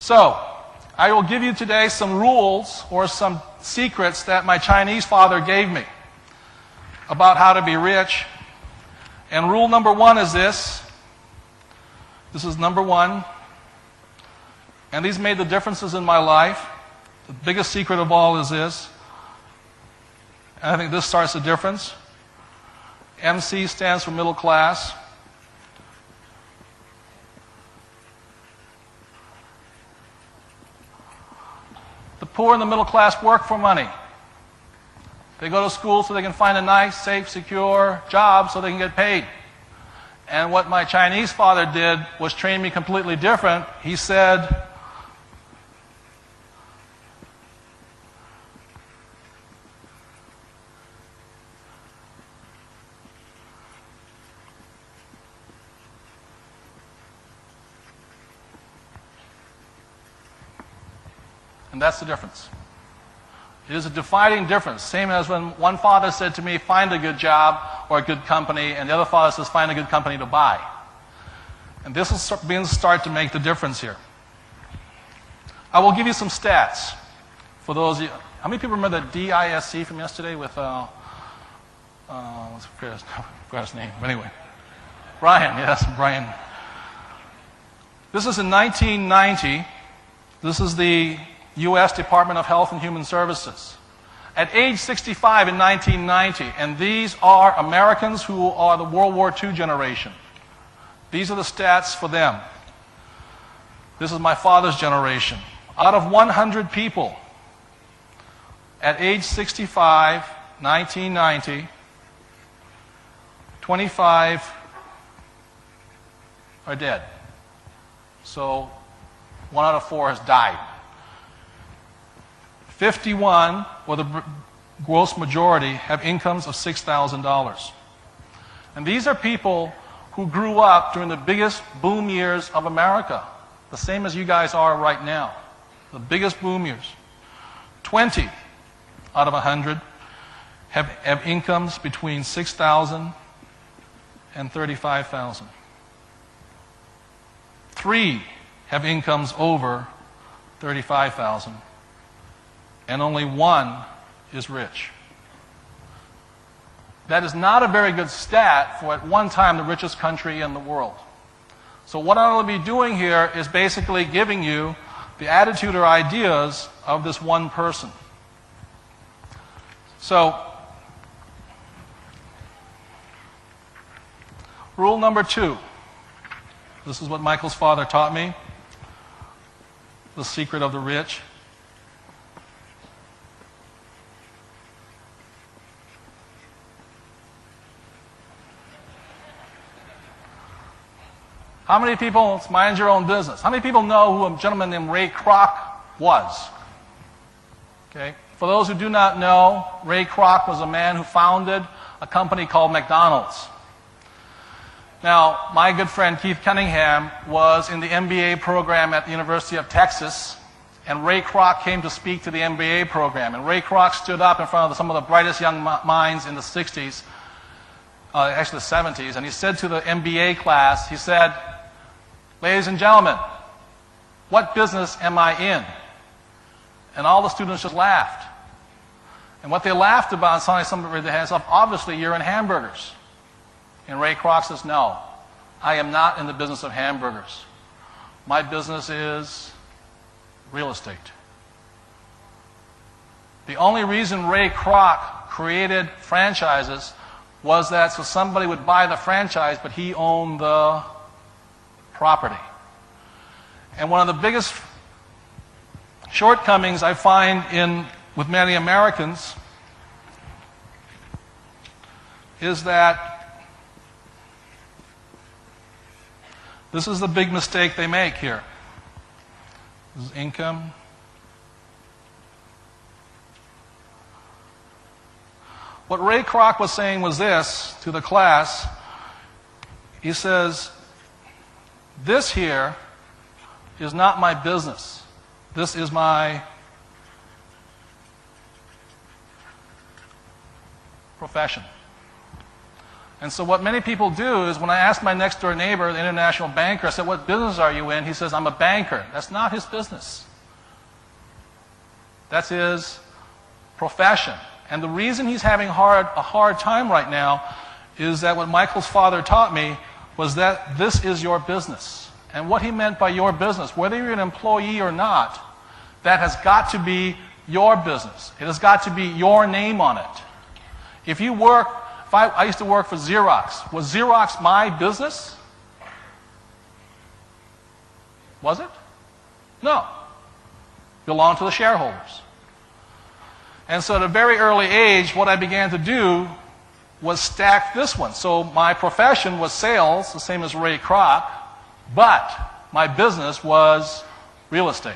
So, I will give you today some rules or some secrets that my Chinese father gave me about how to be rich. And rule number one is this. This is number one. And these made the differences in my life. The biggest secret of all is this. And I think this starts the difference. MC stands for middle class. The poor and the middle class work for money. They go to school so they can find a nice, safe, secure job so they can get paid. And what my Chinese father did was train me completely different. He said, and that's the difference. It is a defining difference. Same as when one father said to me, find a good job or a good company, and the other father says, find a good company to buy. And this will begin to start to make the difference here. I will give you some stats for those of you. How many people remember the DISC from yesterday with, what's his name? But anyway, Brian, yes, Brian. This is in 1990. This is the U.S. Department of Health and Human Services. At age 65 in 1990, and these are Americans who are the World War II generation. These are the stats for them. This is my father's generation. Out of 100 people at age 65, 1990, 25 are dead. So 1 out of 4 has died. 51, or the gross majority, have incomes of $6,000. And these are people who grew up during the biggest boom years of America, the same as you guys are right now, the biggest boom years. 20 out of 100 have incomes between $6,000 and $35,000. 3 have incomes over $35,000. And only 1 is rich. That is not a very good stat for at one time the richest country in the world. So what I will be doing here is basically giving you the attitude or ideas of this one person. So, rule number 2. This is what Michael's father taught me. The secret of the rich. How many people, it's mind your own business, how many people know who a gentleman named Ray Kroc was? Okay. For those who do not know, Ray Kroc was a man who founded a company called McDonald's. Now, my good friend Keith Cunningham was in the MBA program at the University of Texas, and Ray Kroc came to speak to the MBA program. And Ray Kroc stood up in front of some of the brightest young minds in the 60s, actually the 70s, and he said to the MBA class, he said, ladies and gentlemen, what business am I in? And all the students just laughed. And what they laughed about, and suddenly somebody raised their hands up, obviously you're in hamburgers. And Ray Kroc says, no, I am not in the business of hamburgers. My business is real estate. The only reason Ray Kroc created franchises was that so somebody would buy the franchise, but he owned the property. And one of the biggest shortcomings I find with many Americans is that this is the big mistake they make here. This is income. What Ray Kroc was saying was this to the class. He says, this here is not my business. This is my profession. And so what many people do is when I ask my next door neighbor, the international banker, I said, what business are you in? He says, I'm a banker. That's not his business. That's his profession. And the reason he's having a hard time right now is that what Michael's father taught me was that this is your business. And what he meant by your business, whether you're an employee or not, that has got to be your business. It has got to be your name on it. If you work, I used to work for Xerox. Was Xerox my business? Was it? No. Belonged to the shareholders. And so at a very early age, what I began to do was stack this one. So my profession was sales, the same as Ray Kroc, but my business was real estate.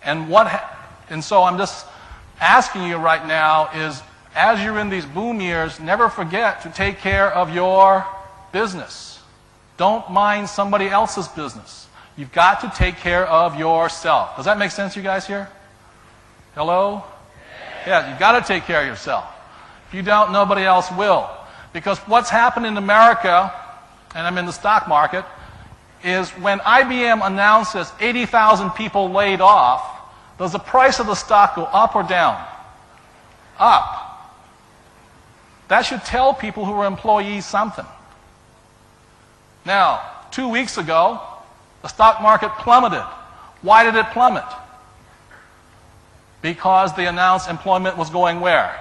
And so I'm just asking you right now is, as you're in these boom years, never forget to take care of your business. Don't mind somebody else's business. You've got to take care of yourself. Does that make sense, you guys here? Hello? Yeah, you've got to take care of yourself. If you don't, nobody else will. Because what's happened in America, and I'm in the stock market, is when IBM announces 80,000 people laid off, does the price of the stock go up or down? Up. That should tell people who are employees something. Now, 2 weeks ago, the stock market plummeted. Why did it plummet? Because they announced employment was going where?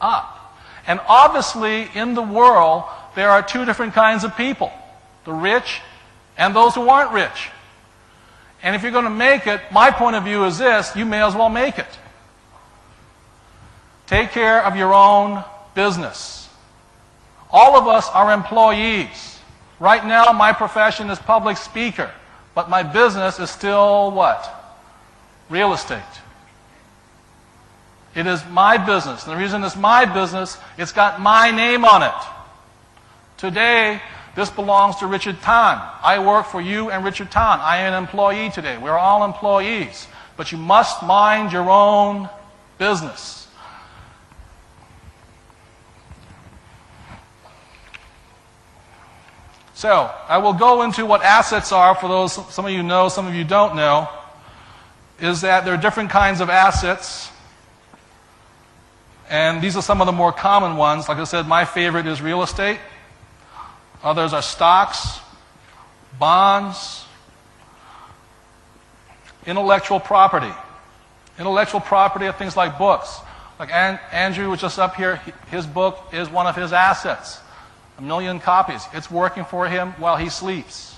Up. And obviously, in the world, there are two different kinds of people. The rich and those who aren't rich. And if you're going to make it, my point of view is this, you may as well make it. Take care of your own business. All of us are employees. Right now, my profession is public speaker, but my business is still what? Real estate. It is my business. And the reason it's my business, it's got my name on it. Today, this belongs to Richard Tan. I work for you and Richard Tan. I am an employee today. We're all employees. But you must mind your own business. So, I will go into what assets are for those, some of you know, some of you don't know, is that there are different kinds of assets. And these are some of the more common ones. Like I said, my favorite is real estate. Others are stocks, bonds, intellectual property. Intellectual property are things like books. Like Andrew was just up here, his book is one of his assets. 1 million copies. It's working for him while he sleeps.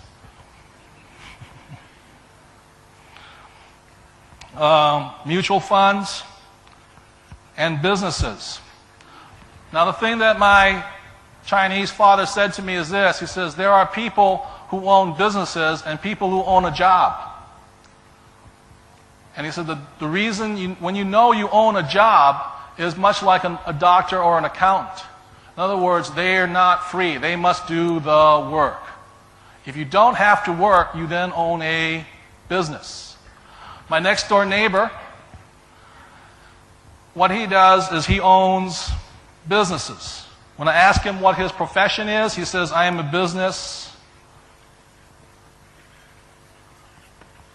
Mutual funds and businesses. Now the thing that my Chinese father said to me is this. He says, there are people who own businesses and people who own a job. And he said the reason when you know you own a job is much like a doctor or an accountant. In other words, they are not free. They must do the work. If you don't have to work, you then own a business. My next door neighbor, what he does is he owns businesses. When I ask him what his profession is, he says, I am a business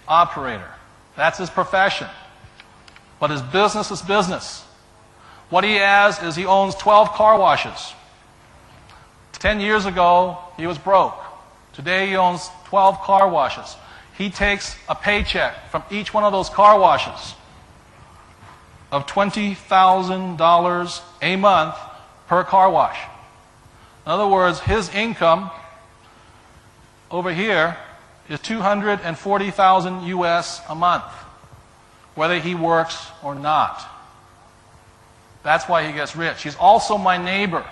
operator. That's his profession. But his business is business. What he has is he owns 12 car washes. 10 years ago, he was broke. Today, he owns 12 car washes. He takes a paycheck from each one of those car washes of $20,000 a month per car wash. In other words, his income over here is $240,000 US a month, whether he works or not. That's why he gets rich. He's also my neighbor.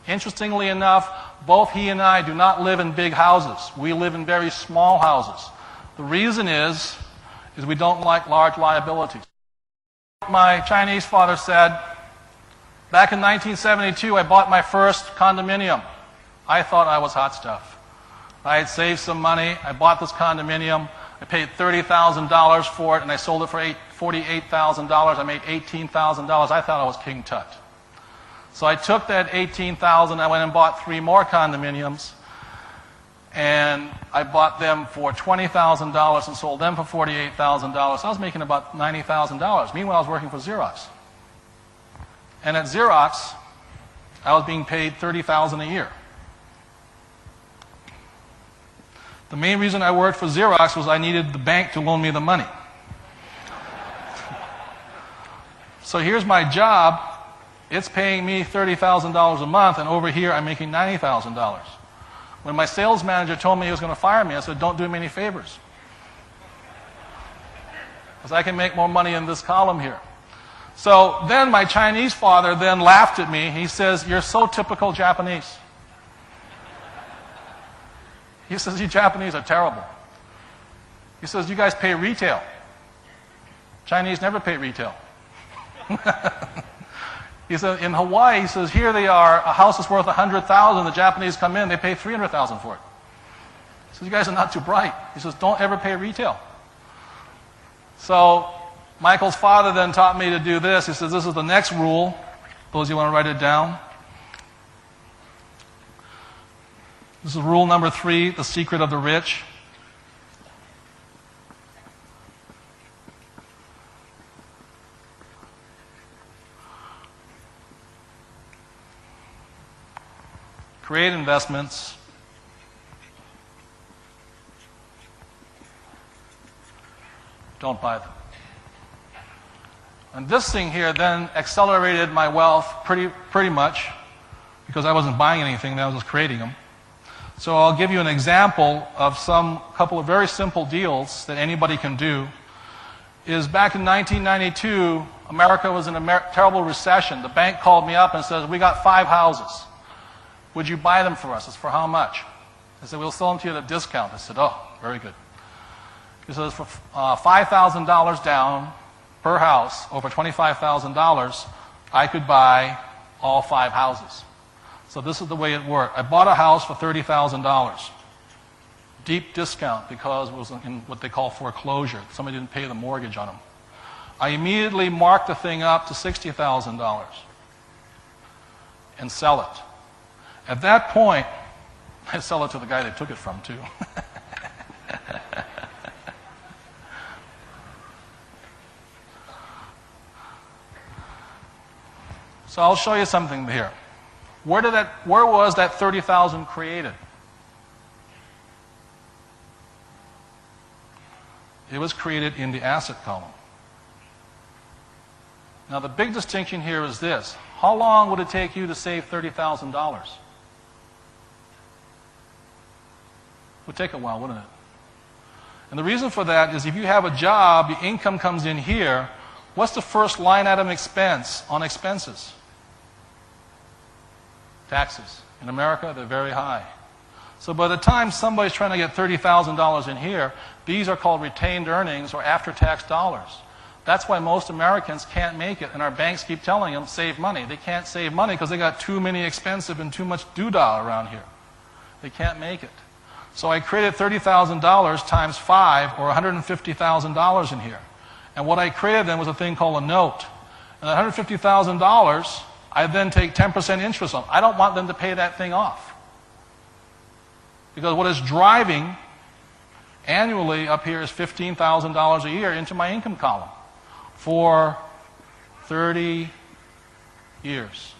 Interestingly enough, both he and I do not live in big houses. We live in very small houses. The reason is we don't like large liabilities. My Chinese father said, back in 1972, I bought my first condominium. I thought I was hot stuff. I had saved some money. I bought this condominium. I paid $30,000 for it, and I sold it for $48,000. I made $18,000. I thought I was King Tut. So I took that $18,000, I went and bought 3 more condominiums, and I bought them for $20,000 and sold them for $48,000. So I was making about $90,000. Meanwhile, I was working for Xerox. And at Xerox, I was being paid $30,000 a year. The main reason I worked for Xerox was I needed the bank to loan me the money. So here's my job. It's paying me $30,000 a month, and over here I'm making $90,000. When my sales manager told me he was going to fire me, I said, don't do me any favors. Because I can make more money in this column here. So then my Chinese father then laughed at me. He says, you're so typical Japanese. He says, you Japanese are terrible. He says, you guys pay retail. Chinese never pay retail. He said, in Hawaii, he says, here they are, a house is worth $100,000, the Japanese come in, they pay $300,000 for it. He says, you guys are not too bright. He says, don't ever pay retail. So Michael's father then taught me to do this. He says, this is the next rule. Those of you want to write it down. This is rule number 3, the secret of the rich. Create investments. Don't buy them. And this thing here then accelerated my wealth pretty much, because I wasn't buying anything, I was just creating them. So I'll give you an example of couple of very simple deals that anybody can do. Is back in 1992, America was in a terrible recession. The bank called me up and says, we got 5 houses. Would you buy them for us? It's for how much? I said, we'll sell them to you at a discount. I said, oh, very good. He says, for $5,000 down per house, over $25,000, I could buy all 5 houses. So this is the way it worked. I bought a house for $30,000. Deep discount because it was in what they call foreclosure. Somebody didn't pay the mortgage on them. I immediately marked the thing up to $60,000 and sell it. At that point, I sell it to the guy they took it from, too. So I'll show you something here. Where was that 30,000 created? It was created in the asset column. Now the big distinction here is this. How long would it take you to save $30,000? Would take a while, wouldn't it? And the reason for that is if you have a job, your income comes in here, what's the first line item expense on expenses? Taxes. In America, they're very high. So by the time somebody's trying to get $30,000 in here, these are called retained earnings or after-tax dollars. That's why most Americans can't make it, and our banks keep telling them, save money. They can't save money because they got too many expensive and too much doodah around here. They can't make it. So I created $30,000 times 5, or $150,000 in here. And what I created then was a thing called a note. And that $150,000, I then take 10% interest on. I don't want them to pay that thing off. Because what is driving annually up here is $15,000 a year into my income column for 30 years.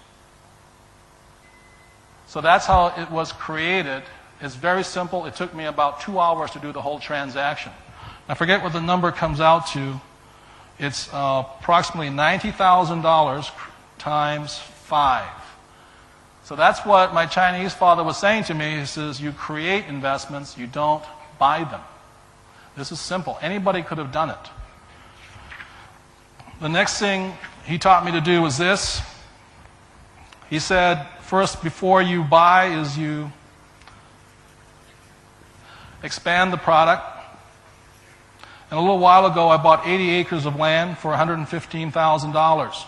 So that's how it was created. It's very simple. It took me about 2 hours to do the whole transaction. I forget what the number comes out to. It's approximately $90,000 times 5. So that's what my Chinese father was saying to me. He says, you create investments, you don't buy them. This is simple. Anybody could have done it. The next thing he taught me to do was this. He said, first, before you buy, is you expand the product. And a little while ago, I bought 80 acres of land for $115,000.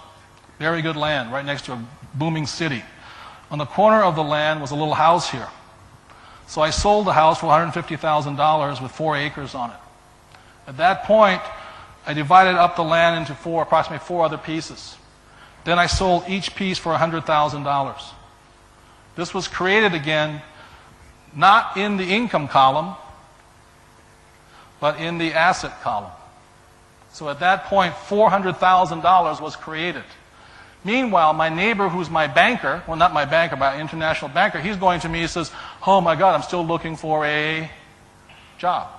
Very good land, right next to a booming city. On the corner of the land was a little house here. So I sold the house for $150,000 with 4 acres on it. At that point, I divided up the land into approximately four other pieces. Then I sold each piece for $100,000. This was created again, not in the income column, but in the asset column. So at that point, $400,000 was created. Meanwhile, my neighbor, who's my banker, well, not my banker, but an international banker, he's going to me and says, oh my God, I'm still looking for a job.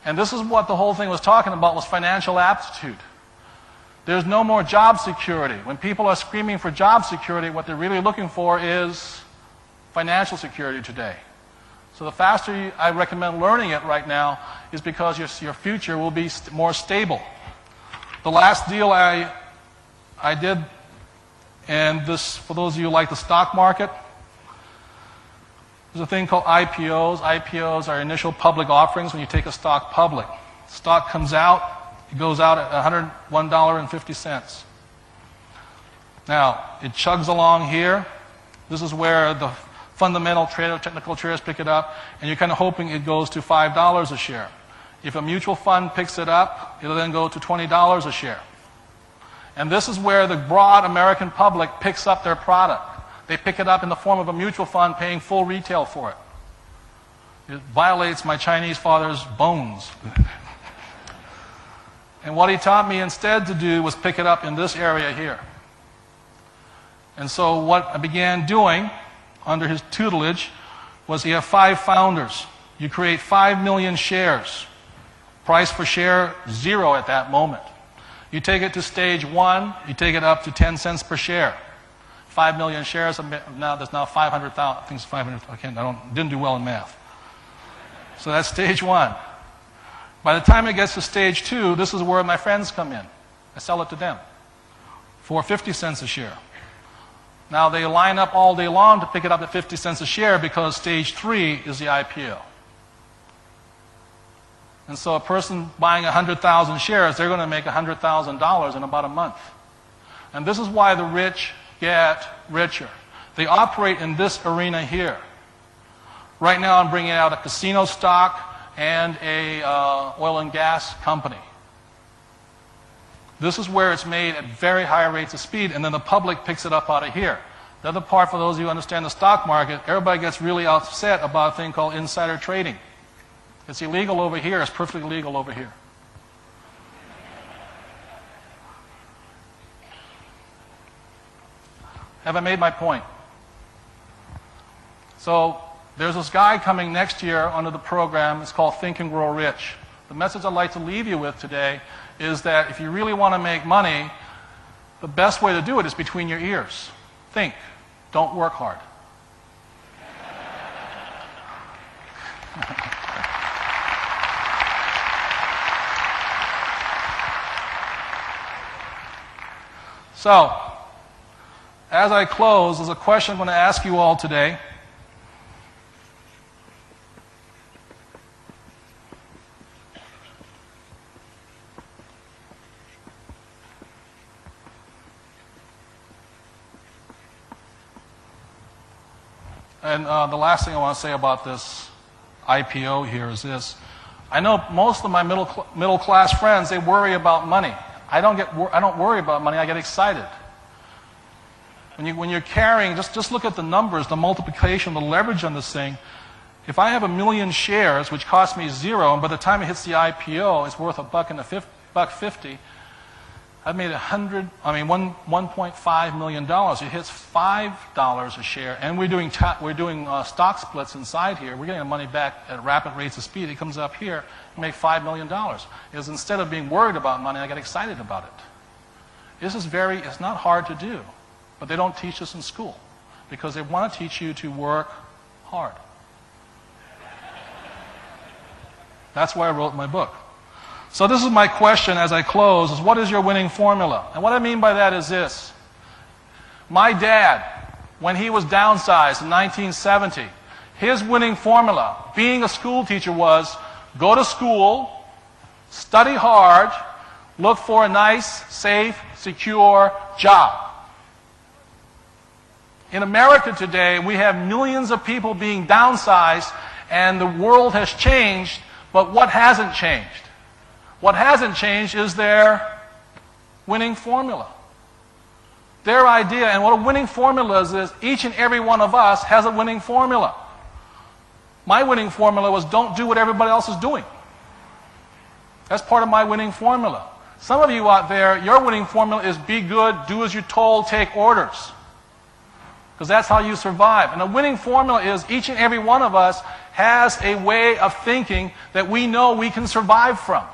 And this is what the whole thing was talking about, was financial aptitude. There's no more job security. When people are screaming for job security, what they're really looking for is financial security today. So the faster I recommend learning it right now is because your future will be more stable. The last deal I did, and this, for those of you who like the stock market, there's a thing called IPOs. IPOs are initial public offerings when you take a stock public. Stock comes out, it goes out at $101.50. Now, it chugs along here. This is where the fundamental technical traders pick it up, and you're kind of hoping it goes to $5 a share. If a mutual fund picks it up, it'll then go to $20 a share. And this is where the broad American public picks up their product. They pick it up in the form of a mutual fund paying full retail for it. It violates my Chinese father's bones. And what he taught me instead to do was pick it up in this area here. And so what I began doing under his tutelage was he had 5 founders. You create 5 million shares. Price per share, 0 at that moment. You take it to stage 1, you take it up to 10 cents per share. 5 million shares, now there's now 500,000, I think it's 500, didn't do well in math. So that's stage 1. By the time it gets to stage 2, this is where my friends come in. I sell it to them for 50 cents a share. Now they line up all day long to pick it up at 50 cents a share because stage 3 is the IPO. And so a person buying 100,000 shares, they're going to make $100,000 in about a month. And this is why the rich get richer. They operate in this arena here. Right now I'm bringing out a casino stock and a oil and gas company. This is where it's made at very high rates of speed, and then the public picks it up out of here. The other part, for those of you who understand the stock market, everybody gets really upset about a thing called insider trading. It's illegal over here, it's perfectly legal over here. Have I made my point? So there's this guy coming next year under the program. It's called Think and Grow Rich. The message I'd like to leave you with today is that if you really want to make money, the best way to do it is between your ears. Think. Don't work hard. So, as I close, there's a question I'm going to ask you all today. And the last thing I want to say about this IPO here is this. I know most of my middle class friends, they worry about money. I don't worry about money, I get excited. When you're carrying, just look at the numbers, the multiplication, the leverage on this thing. If I have 1 million shares, which cost me 0, and by the time it hits the IPO, it's worth $1.50, I've made $1.5 million. It hits $5 a share, and we're doing stock splits inside here. We're getting the money back at rapid rates of speed. It comes up here and make $5 million. Because instead of being worried about money, I get excited about it. It's not hard to do, but they don't teach us in school because they want to teach you to work hard. That's why I wrote my book. So this is my question as I close, is what is your winning formula? And what I mean by that is this. My dad, when he was downsized in 1970, his winning formula, being a school teacher, was go to school, study hard, look for a nice, safe, secure job. In America today, we have millions of people being downsized, and the world has changed, but what hasn't changed? What hasn't changed is their winning formula. Their idea, and what a winning formula is each and every one of us has a winning formula. My winning formula was don't do what everybody else is doing. That's part of my winning formula. Some of you out there, your winning formula is be good, do as you're told, take orders. Because that's how you survive. And a winning formula is each and every one of us has a way of thinking that we know we can survive from.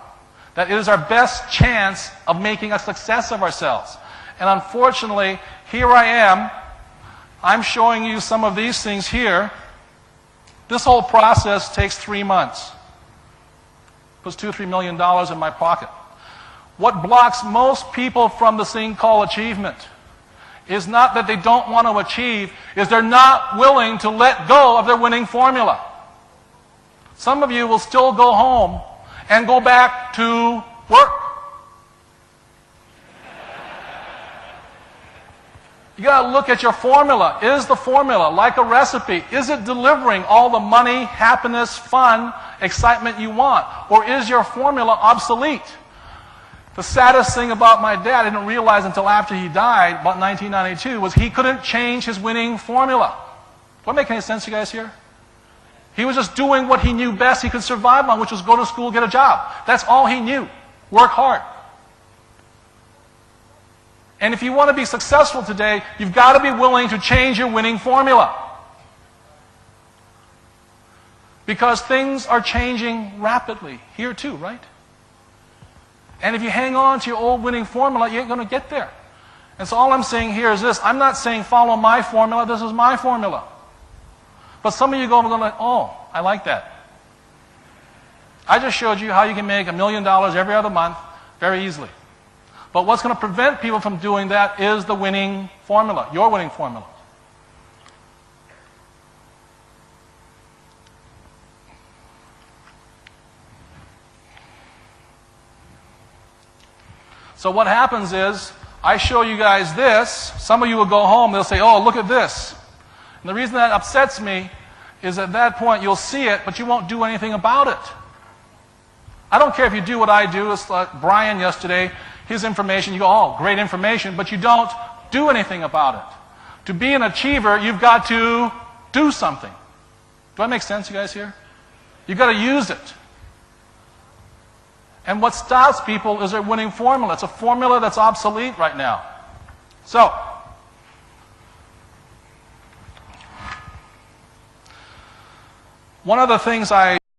That it is our best chance of making a success of ourselves. And unfortunately, here I am. I'm showing you some of these things here. This whole process takes 3 months. Puts $2 or $3 million in my pocket. What blocks most people from this thing called achievement is not that they don't want to achieve, is they're not willing to let go of their winning formula. Some of you will still go home and go back to work. You got to look at your formula. Is the formula like a recipe? Is it delivering all the money, happiness, fun, excitement you want? Or is your formula obsolete? The saddest thing about my dad, I didn't realize until after he died, about 1992, was he couldn't change his winning formula. Do I make any sense to you guys here? He was just doing what he knew best he could survive on, which was go to school, get a job. That's all he knew. Work hard. And if you want to be successful today, you've got to be willing to change your winning formula. Because things are changing rapidly. Here too, right? And if you hang on to your old winning formula, you ain't going to get there. And so all I'm saying here is this. I'm not saying follow my formula. This is my formula. But some of you go like, oh, I like that. I just showed you how you can make $1 million every other month very easily. But what's going to prevent people from doing that is the winning formula, your winning formula. So what happens is, I show you guys this, some of you will go home, they'll say, oh, look at this. And the reason that upsets me is at that point you'll see it, but you won't do anything about it. I don't care if you do what I do. It's like Brian yesterday, his information, you go, oh, great information, but you don't do anything about it. To be an achiever, you've got to do something. Do I make sense, you guys here? You've got to use it. And what stops people is their winning formula. It's a formula that's obsolete right now. So, one of the things I